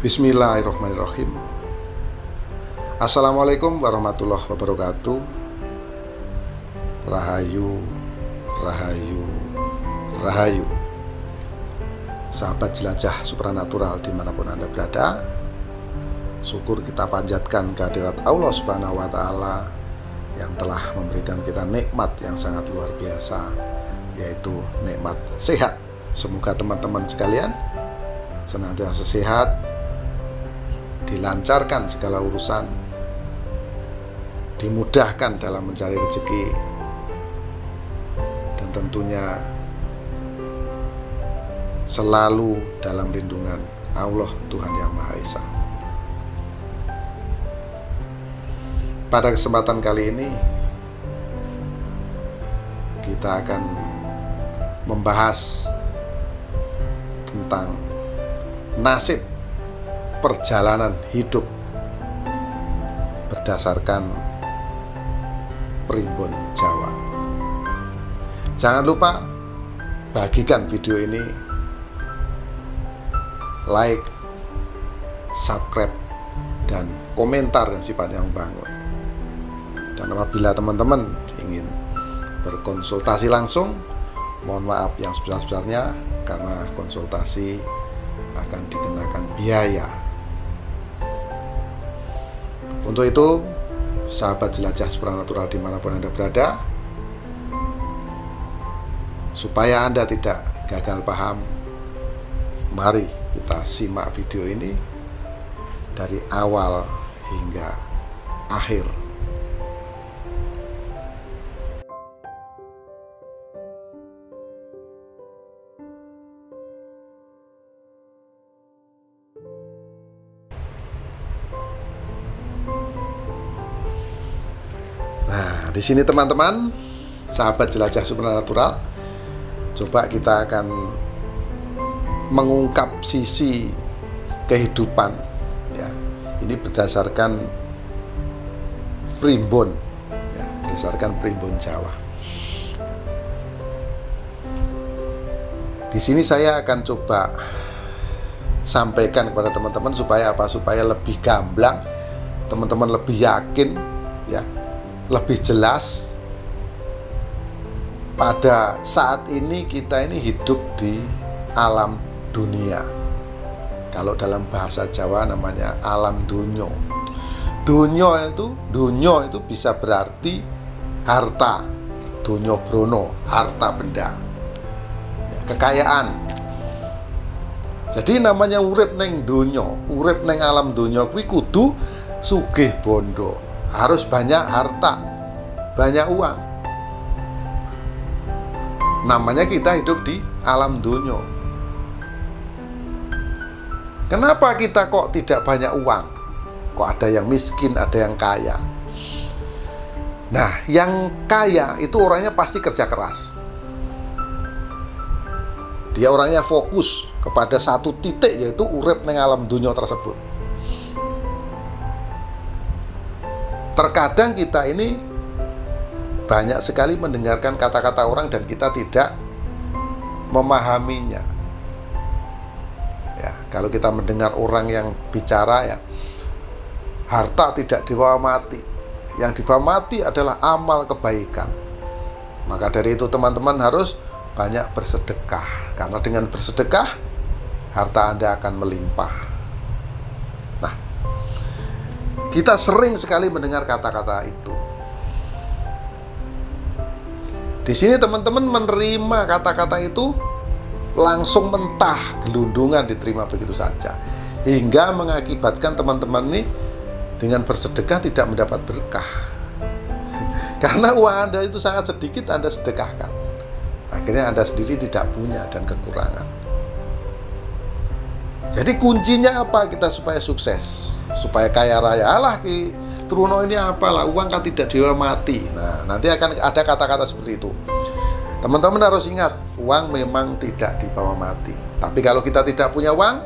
Bismillahirrahmanirrahim. Assalamualaikum warahmatullahi wabarakatuh. Rahayu, rahayu, rahayu. Sahabat jelajah supranatural dimanapun Anda berada, syukur kita panjatkan kehadirat Allah Subhanahu wa Ta'ala yang telah memberikan kita nikmat yang sangat luar biasa, yaitu nikmat sehat. Semoga teman-teman sekalian senantiasa sehat, dilancarkan segala urusan, dimudahkan dalam mencari rezeki, dan tentunya selalu dalam lindungan Allah Tuhan Yang Maha Esa. Pada kesempatan kali ini kita akan membahas tentang nasib perjalanan hidup berdasarkan primbon Jawa. Jangan lupa bagikan video ini, like, subscribe, dan komentar yang sifatnya membangun. Dan apabila teman-teman ingin berkonsultasi langsung, mohon maaf yang sebesar-besarnya karena konsultasi akan dikenakan biaya. Untuk itu, sahabat jelajah supranatural dimanapun Anda berada, supaya Anda tidak gagal paham, mari kita simak video ini dari awal hingga akhir. Nah, di sini teman-teman, sahabat jelajah supranatural, coba kita akan mengungkap sisi kehidupan, ya. Ini berdasarkan primbon, ya, berdasarkan primbon Jawa. Di sini saya akan coba sampaikan kepada teman-teman supaya apa? Supaya lebih gamblang, teman-teman lebih yakin, ya, lebih jelas. Pada saat ini kita ini hidup di alam dunia. Kalau dalam bahasa Jawa namanya alam dunyo. Dunyo itu bisa berarti harta. Dunyo brono, harta benda, ya, kekayaan. Jadi namanya urip neng dunyo, urip neng alam dunyo kuwi kudu sugih bondo. Harus banyak harta, banyak uang. Namanya kita hidup di alam dunia. Kenapa kita kok tidak banyak uang? Kok ada yang miskin, ada yang kaya? Nah, yang kaya itu orangnya pasti kerja keras. Dia orangnya fokus kepada satu titik, yaitu urip neng alam dunia tersebut. Terkadang kita ini banyak sekali mendengarkan kata-kata orang dan kita tidak memahaminya. Ya, kalau kita mendengar orang yang bicara, ya, harta tidak dibawa mati. Yang dibawa mati adalah amal kebaikan. Maka dari itu teman-teman harus banyak bersedekah, karena dengan bersedekah harta Anda akan melimpah. Kita sering sekali mendengar kata-kata itu. Di sini teman-teman menerima kata-kata itu langsung mentah, gelundungan diterima begitu saja, hingga mengakibatkan teman-teman ini dengan bersedekah tidak mendapat berkah. Karena uang Anda itu sangat sedikit Anda sedekahkan, akhirnya Anda sendiri tidak punya dan kekurangan. Jadi kuncinya apa kita supaya sukses, supaya kaya raya? Alah, Ki Truno ini apalah, uang kan tidak dibawa mati. Nah, nanti akan ada kata-kata seperti itu. Teman-teman harus ingat, uang memang tidak dibawa mati. Tapi kalau kita tidak punya uang,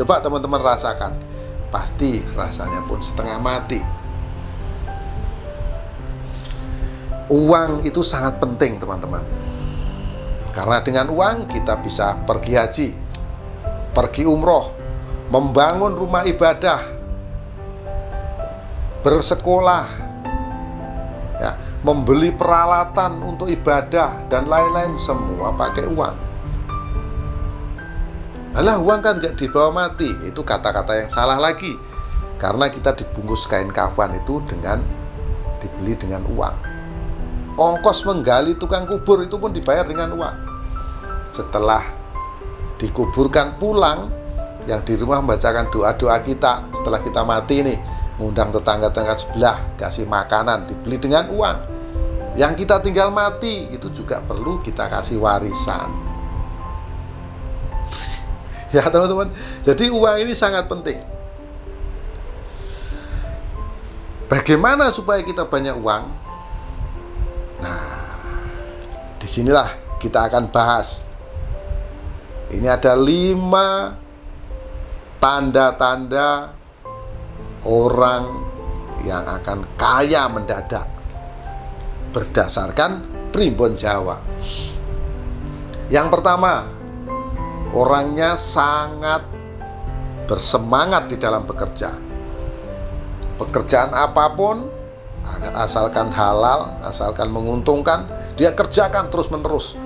coba teman-teman rasakan, pasti rasanya pun setengah mati. Uang itu sangat penting teman-teman. Karena dengan uang kita bisa pergi haji, pergi umroh, membangun rumah ibadah, bersekolah, ya, membeli peralatan untuk ibadah dan lain-lain, semua pakai uang. Alah, uang kan nggak dibawa mati. Itu kata-kata yang salah lagi, karena kita dibungkus kain kafan itu dibeli dengan uang. Ongkos menggali tukang kubur itu pun dibayar dengan uang. Setelah dikuburkan pulang, yang di rumah membacakan doa-doa kita setelah kita mati nih, ngundang tetangga-tetangga sebelah, kasih makanan, dibeli dengan uang. Yang kita tinggal mati itu juga perlu kita kasih warisan. Ya teman-teman, jadi uang ini sangat penting. Bagaimana supaya kita banyak uang? Nah, disinilah kita akan bahas. Ini ada 5 tanda-tanda orang yang akan kaya mendadak berdasarkan Primbon Jawa. Yang pertama, orangnya sangat bersemangat di dalam bekerja. Pekerjaan apapun, asalkan halal, asalkan menguntungkan, dia kerjakan terus-menerus.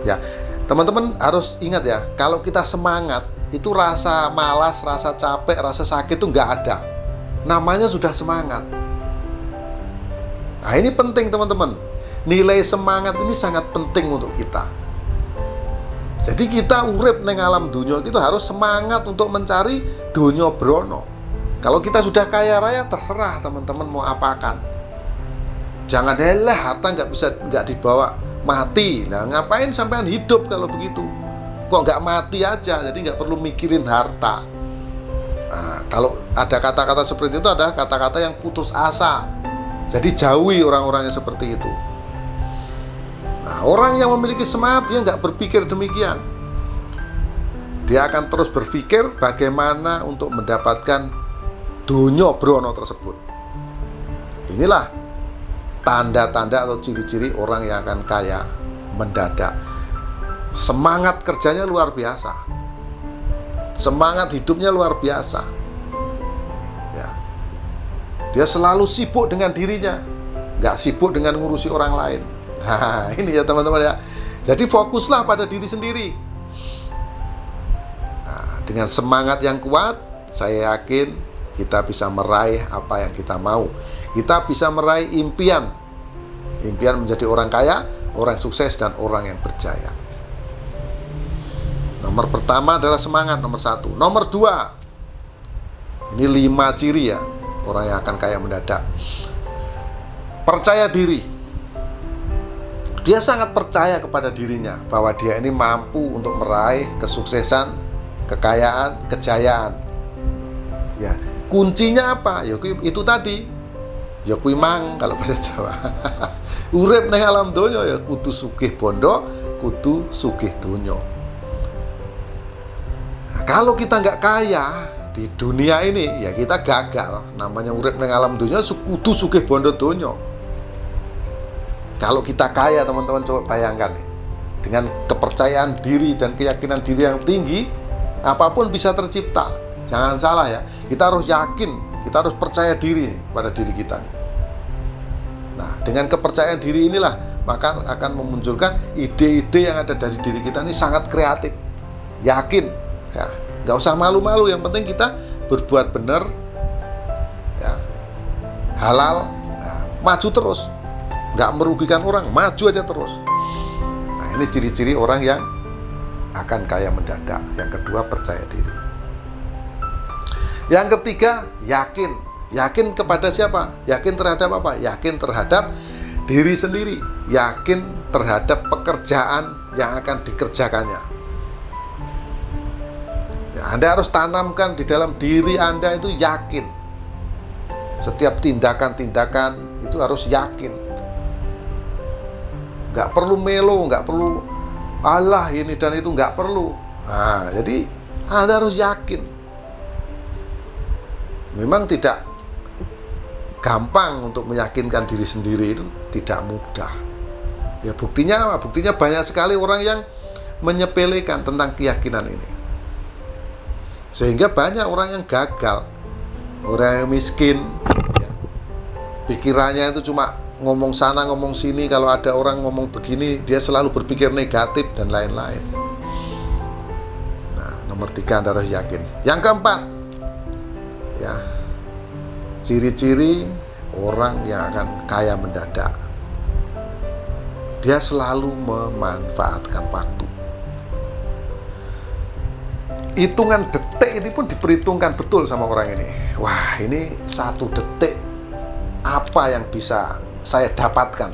Ya, teman-teman harus ingat ya, kalau kita semangat, itu rasa malas, rasa capek, rasa sakit itu nggak ada. Namanya sudah semangat. Nah, ini penting teman-teman. Nilai semangat ini sangat penting untuk kita. Jadi kita urip neng alam dunia itu harus semangat untuk mencari dunia brono. Kalau kita sudah kaya raya, terserah teman-teman mau apakan. Jangan harta nggak dibawa mati. Nah, ngapain sampean hidup kalau begitu? Kok nggak mati aja? Jadi nggak perlu mikirin harta. Nah, kalau ada kata-kata seperti itu adalah kata-kata yang putus asa. Jadi jauhi orang-orang yang seperti itu. Nah, orang yang memiliki semangat, dia nggak berpikir demikian. Dia akan terus berpikir bagaimana untuk mendapatkan dunia brono tersebut. Inilah tanda-tanda atau ciri-ciri orang yang akan kaya mendadak. Semangat kerjanya luar biasa, semangat hidupnya luar biasa. Ya, dia selalu sibuk dengan dirinya, nggak sibuk dengan ngurusi orang lain. Nah, ini ya teman-teman ya. Jadi fokuslah pada diri sendiri. Nah, dengan semangat yang kuat, saya yakin kita bisa meraih apa yang kita mau. Kita bisa meraih impian. Impian menjadi orang kaya, orang sukses, dan orang yang berjaya. Nomor pertama adalah semangat, nomor 1. Nomor 2, ini 5 ciri ya orang yang akan kaya mendadak. Percaya diri. Dia sangat percaya kepada dirinya bahwa dia ini mampu untuk meraih kesuksesan, kekayaan, kejayaan. Ya, kuncinya apa? Ya itu tadi. Ya kuwi mang kalau bahasa Jawa. Urip nang alam donya ya kudu sugih bondo, kudu sugih donya. Nah, kalau kita nggak kaya di dunia ini, ya kita gagal. Namanya urip nang alam donya kudu sugih bondo donya. Kalau kita kaya, teman-teman coba bayangkan nih, dengan kepercayaan diri dan keyakinan diri yang tinggi, apapun bisa tercipta. Jangan salah ya, kita harus yakin, kita harus percaya diri pada diri kita nih. Nah, dengan kepercayaan diri inilah maka akan memunculkan ide-ide yang ada dari diri kita ini sangat kreatif, yakin, ya, nggak usah malu-malu. Yang penting kita berbuat benar, ya, halal, ya, maju terus. Nggak merugikan orang, maju aja terus. Nah, ini ciri-ciri orang yang akan kaya mendadak. Yang kedua, percaya diri. Yang ketiga, yakin. Yakin kepada siapa? Yakin terhadap apa? Yakin terhadap diri sendiri. Yakin terhadap pekerjaan yang akan dikerjakannya. Ya, Anda harus tanamkan di dalam diri Anda itu yakin. Setiap tindakan-tindakan itu harus yakin. Nggak perlu melo, nggak perlu Allah ini dan itu, nggak perlu. Nah, jadi Anda harus yakin. Memang tidak gampang untuk meyakinkan diri sendiri, itu tidak mudah. Ya buktinya apa? Buktinya banyak sekali orang yang menyepelekan tentang keyakinan ini. Sehingga banyak orang yang gagal, orang yang miskin, ya, pikirannya itu cuma ngomong sana ngomong sini. Kalau ada orang ngomong begini, dia selalu berpikir negatif dan lain-lain. Nah, nomor 3, Anda harus yakin. Yang keempat, ya, ciri-ciri orang yang akan kaya mendadak, dia selalu memanfaatkan waktu. Hitungan detik ini pun diperhitungkan betul sama orang ini. Wah, ini 1 detik apa yang bisa saya dapatkan?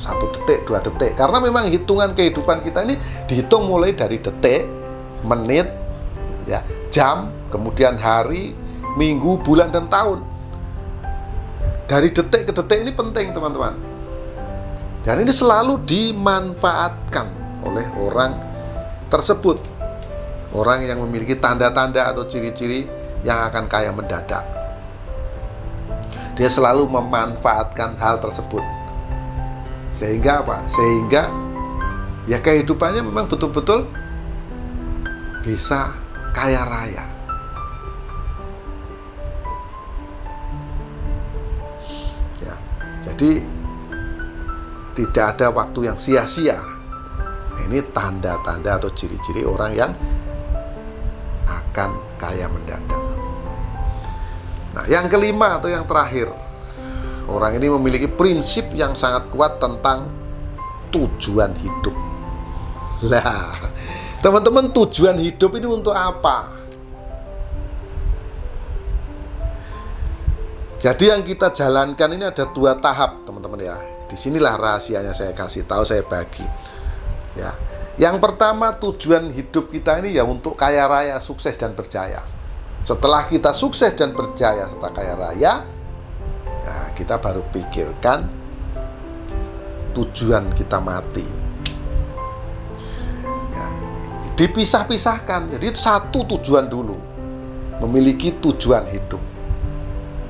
1 detik, 2 detik. Karena memang hitungan kehidupan kita ini dihitung mulai dari detik, menit, ya, jam, kemudian hari, minggu, bulan, dan tahun. Dari detik ke detik ini penting, teman-teman. Dan ini selalu dimanfaatkan oleh orang tersebut. Orang yang memiliki tanda-tanda atau ciri-ciri yang akan kaya mendadak. Dia selalu memanfaatkan hal tersebut. Sehingga apa? Sehingga ya kehidupannya memang betul-betul bisa kaya raya. Ya, jadi tidak ada waktu yang sia-sia. Ini tanda-tanda atau ciri-ciri orang yang akan kaya mendadak. Nah, yang kelima atau yang terakhir, orang ini memiliki prinsip yang sangat kuat tentang tujuan hidup. Lah, teman-teman, tujuan hidup ini untuk apa? Jadi yang kita jalankan ini ada 2 tahap, teman-teman ya. Disinilah rahasianya saya kasih tahu, saya bagi. Ya, yang pertama, tujuan hidup kita ini ya untuk kaya raya, sukses, dan berjaya. Setelah kita sukses dan berjaya serta kaya raya, ya, kita baru pikirkan tujuan kita mati. Ya, dipisah-pisahkan. Jadi 1 tujuan dulu, memiliki tujuan hidup.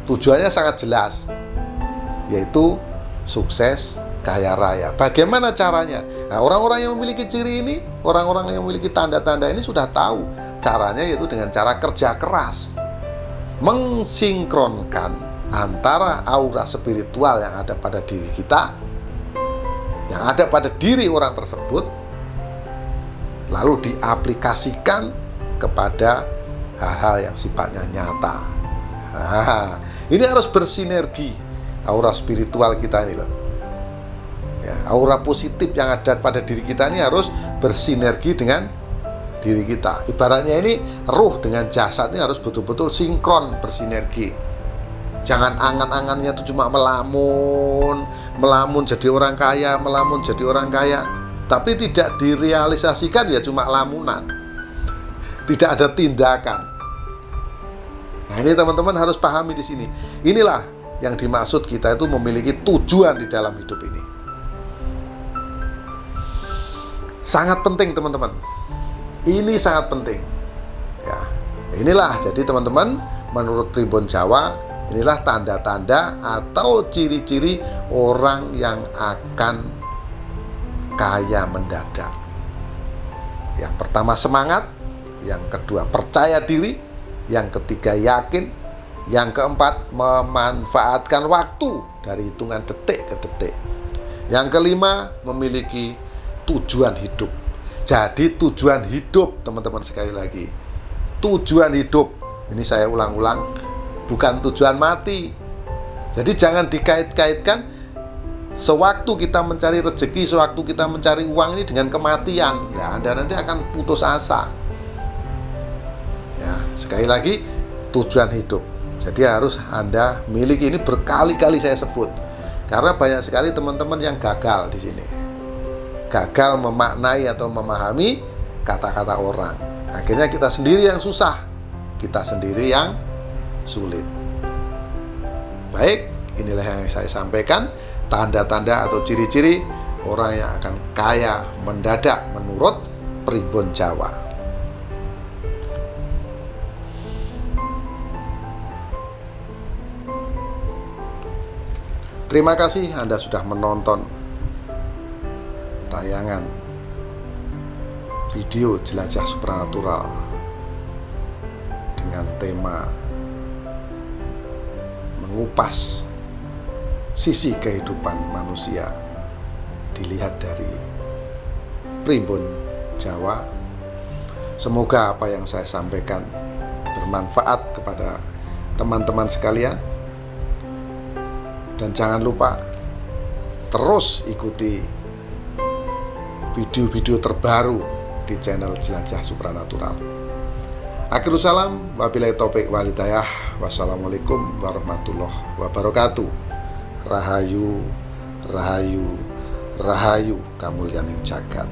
Tujuannya sangat jelas, yaitu sukses, kaya raya. Bagaimana caranya? Nah, orang-orang yang memiliki ciri ini, orang-orang yang memiliki tanda-tanda ini sudah tahu caranya, yaitu dengan cara kerja keras, mensinkronkan antara aura spiritual yang ada pada diri kita, yang ada pada diri orang tersebut, lalu diaplikasikan kepada hal-hal yang sifatnya nyata. Nah, ini harus bersinergi aura spiritual kita ini loh. Ya, aura positif yang ada pada diri kita ini harus bersinergi dengan diri kita. Ibaratnya ini ruh dengan jasad ini harus betul-betul sinkron, bersinergi. Jangan angan-angannya itu cuma melamun jadi orang kaya, melamun jadi orang kaya, tapi tidak direalisasikan, ya cuma lamunan. Tidak ada tindakan. Nah, ini teman-teman harus pahami di sini. Inilah yang dimaksud kita itu memiliki tujuan di dalam hidup ini. Sangat penting, teman-teman. Ini sangat penting. Ya, inilah jadi teman-teman, menurut Primbon Jawa, inilah tanda-tanda atau ciri-ciri orang yang akan kaya mendadak. Yang pertama semangat, yang kedua percaya diri, yang ketiga yakin, yang keempat memanfaatkan waktu dari hitungan detik ke detik. Yang kelima memiliki tujuan hidup. Jadi tujuan hidup, teman-teman, sekali lagi, tujuan hidup ini saya ulang-ulang, bukan tujuan mati. Jadi jangan dikait-kaitkan sewaktu kita mencari rezeki, sewaktu kita mencari uang ini dengan kematian. Ya, Anda nanti akan putus asa. Ya, sekali lagi, tujuan hidup. Jadi harus Anda miliki. Ini berkali-kali saya sebut, karena banyak sekali teman-teman yang gagal di sini. Gagal memaknai atau memahami kata-kata orang. Akhirnya kita sendiri yang susah, kita sendiri yang sulit. Baik, inilah yang saya sampaikan, tanda-tanda atau ciri-ciri orang yang akan kaya mendadak menurut Primbon Jawa. Terima kasih Anda sudah menonton tayangan video Jelajah Supranatural. dengan tema mengupas sisi kehidupan manusia dilihat dari Primbon Jawa. Semoga apa yang saya sampaikan bermanfaat kepada teman-teman sekalian, dan jangan lupa terus ikuti video-video terbaru di channel Jelajah Supranatural. Akhirul salam, wabillahi taufiq wal hidayah. Wassalamualaikum warahmatullahi wabarakatuh. Rahayu, rahayu, rahayu kamulyaning jagat.